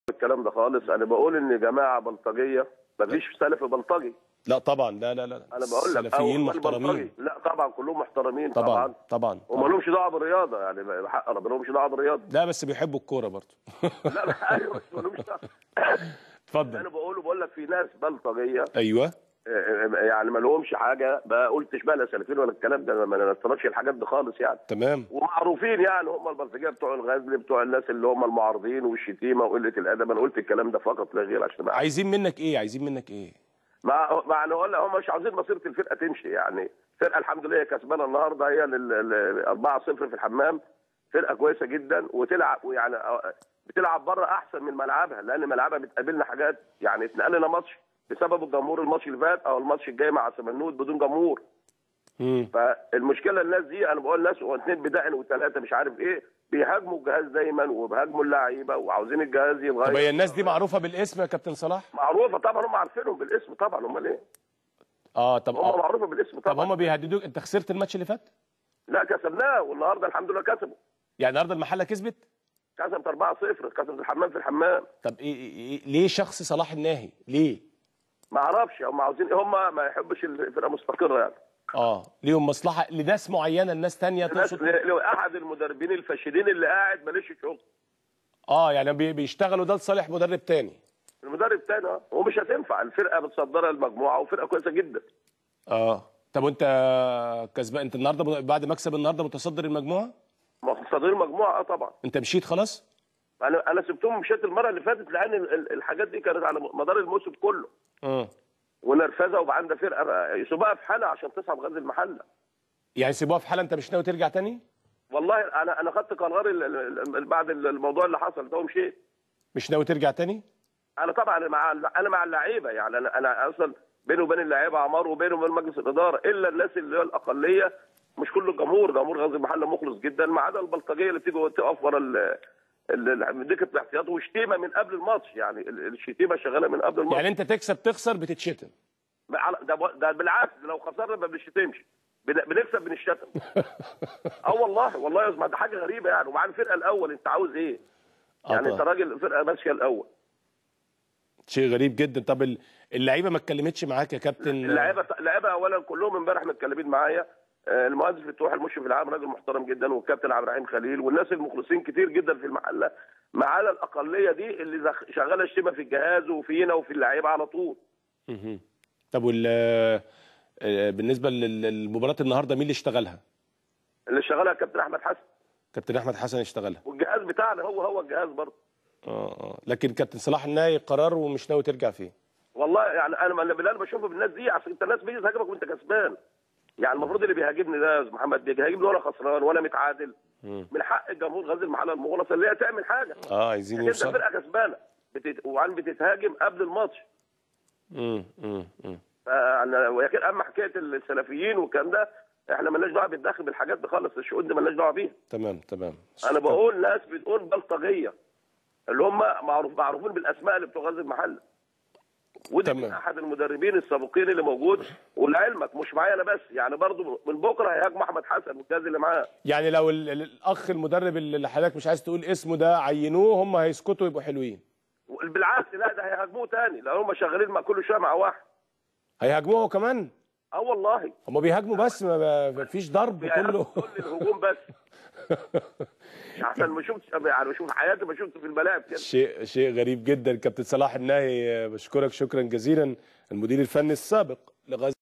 الكلام ده خالص. انا بقول ان جماعه بلطجيه، مفيش سلفي بلطجي. لا طبعا، لا لا لا، انا بقول لك السلفيين محترمين. لا طبعا كلهم محترمين طبعا طبعا وما لهمش دعوه بالرياضه، يعني بحق ربنا ما لهمش دعوه بالرياضه. لا بس بيحبوا الكوره برضه. لا ايوه بس ما لهمش دعوه. اتفضل. انا بقول لك في ناس بلطجيه. ايوه. يعني ما لهمش حاجه، ما قلتش بقى لا سلفيين ولا الكلام ده، ما نستناش الحاجات دي خالص يعني. تمام. ومعروفين يعني هم البلطجيه بتوع الغزل، بتوع الناس اللي هم المعارضين والشتيمه وقله الادب. انا قلت الكلام ده فقط لا غير عشان عايزين منك ايه؟ عايزين منك ايه؟ مع انا اقول هم مش عاوزين مصيره الفرقه تمشي. يعني الفرقه الحمد لله كسبانه النهارده، هي 4-0 في الحمام. فرقه كويسه جدا وتلعب، ويعني بتلعب بره احسن من ملعبها، لان ملعبها بتقابلنا حاجات. يعني اتنقل لنا ماتش بسبب الجمهور الماتش اللي فات، او الماتش الجاي مع سمنود بدون جمهور. فالمشكله الناس دي، انا بقول ناس واثنين بدقن وثلاثه مش عارف ايه، بيهاجموا الجهاز دايما وبيهاجموا اللعيبه وعاوزين الجهاز يتغير. طب هي الناس دي معروفه بالاسم يا كابتن صلاح؟ معروفه طبعا، هم عارفينهم بالاسم طبعا، امال ايه؟ طب هم معروفه بالاسم طبعا. طب هم بيهددوك؟ انت خسرت الماتش اللي فات؟ لا كسبناه، والنهارده الحمد لله كسبوا. يعني النهارده المحله كسبت؟ كسبت 4-0، كسبت الحمام في الحمام. طب ليه شخص صلاح الناهي؟ ليه؟ ما اعرفش، هم عاوزين، هم ما يحبش الفرقه مستقره يعني. ليهم مصلحه لناس معينه، لناس ثانيه تقصد؟ احد المدربين الفاشلين اللي قاعد ماليش شغل. يعني بيشتغلوا ده لصالح مدرب تاني. المدرب تاني ومش هتنفع. الفرقه متصدره المجموعه وفرقه كويسه جدا. طب وانت كسبان؟ انت النهارده بعد مكسب النهارده متصدر المجموعه؟ متصدرين المجموعه طبعا. انت مشيت خلاص؟ انا سبتهم، مشيت المره اللي فاتت، لان الحاجات دي كانت على مدار الموسم كله. ونرفزه، وبقى عندها فرقه يسيبوها في حالها عشان تصعد غزل المحله. يعني سيبوها في حالها؟ انت مش ناوي ترجع تاني؟ والله انا خدت قرار بعد الموضوع اللي حصل ده ومشيت. مش ناوي ترجع تاني؟ انا طبعا انا مع اللعيبه، يعني انا اصلا بيني وبين اللعيبه عمار، وبيني وبين مجلس الاداره، الا الناس اللي هي الاقليه. مش كل الجمهور، جمهور غزل المحله مخلص جدا، ما عدا البلطجيه اللي بتيجي تقف ورا دكه الاحتياط وشتيمه من قبل الماتش. يعني الشتيمه شغاله من قبل الماتش. يعني انت تكسب تخسر بتتشتم؟ ده بالعكس، لو خسرنا ما بنشتمش، بنكسب بنشتم. والله يا زلمه، ده حاجه غريبه يعني. ومع الفرقه الاول، انت عاوز ايه؟ يعني انت راجل الفرقه ماشيه الاول. شيء غريب جدا. طب اللعيبه ما اتكلمتش معاك يا كابتن؟ اللعيبه اولا كلهم امبارح متكلمين معايا. المهندس فتوح المشرف العام راجل محترم جدا، والكابتن عبد الرحيم خليل، والناس المخلصين كتير جدا في المحله، ما عدا الاقليه دي اللي شغاله شتيمه في الجهاز وفينا وفي اللعيبه على طول. طب بالنسبه للمباراه النهارده، مين اللي اشتغلها؟ اللي اشتغلها كابتن احمد حسن. كابتن احمد حسن اشتغلها، والجهاز بتاعنا هو الجهاز برضه. لكن كابتن صلاح النهائي قرار ومش ناوي ترجع فيه؟ والله يعني انا اللي بشوفه بالناس دي، عشان انت الناس بيجي تهاجمك وانت كسبان. يعني المفروض اللي بيهاجمني ده يا استاذ محمد بيهاجمني وانا خسران وانا متعادل. من حق الجمهور غزل المحله المغلصه اللي هي تعمل حاجه. عايزين يوصلوا. انت فرقه كسبانه وعن بتتهاجم قبل الماتش. ويا اما حكايه السلفيين والكلام ده، احنا مالناش دعوه بالداخل بالحاجات دي خالص. الشؤون دي مالناش دعوه بيها. تمام. انا بقول ناس بتقول بلطجيه، اللي هم معروفين بالاسماء اللي بتوع غزل المحله. وده احد المدربين السابقين اللي موجود. ولعلمك مش معايا انا بس، يعني برضه من بكره هيهاجم احمد حسن والجهاز اللي معاه. يعني لو الاخ المدرب اللي حضرتك مش عايز تقول اسمه ده عينوه، هم هيسكتوا يبقوا حلوين؟ بالعكس، لا ده هيهاجموه تاني، لان هم شغالين مع كل شويه مع واحد. هيهاجموه كمان؟ والله هم بيهاجموا بس ما فيش ضرب كله؟ كل الهجوم بس. عشان ما شفتش، يعني بشوف حياتي ما شفت في الملاعب كده. شيء غريب جدا. كابتن صلاح الناهي، بشكرك شكرا جزيلا، المدير الفني السابق لغزل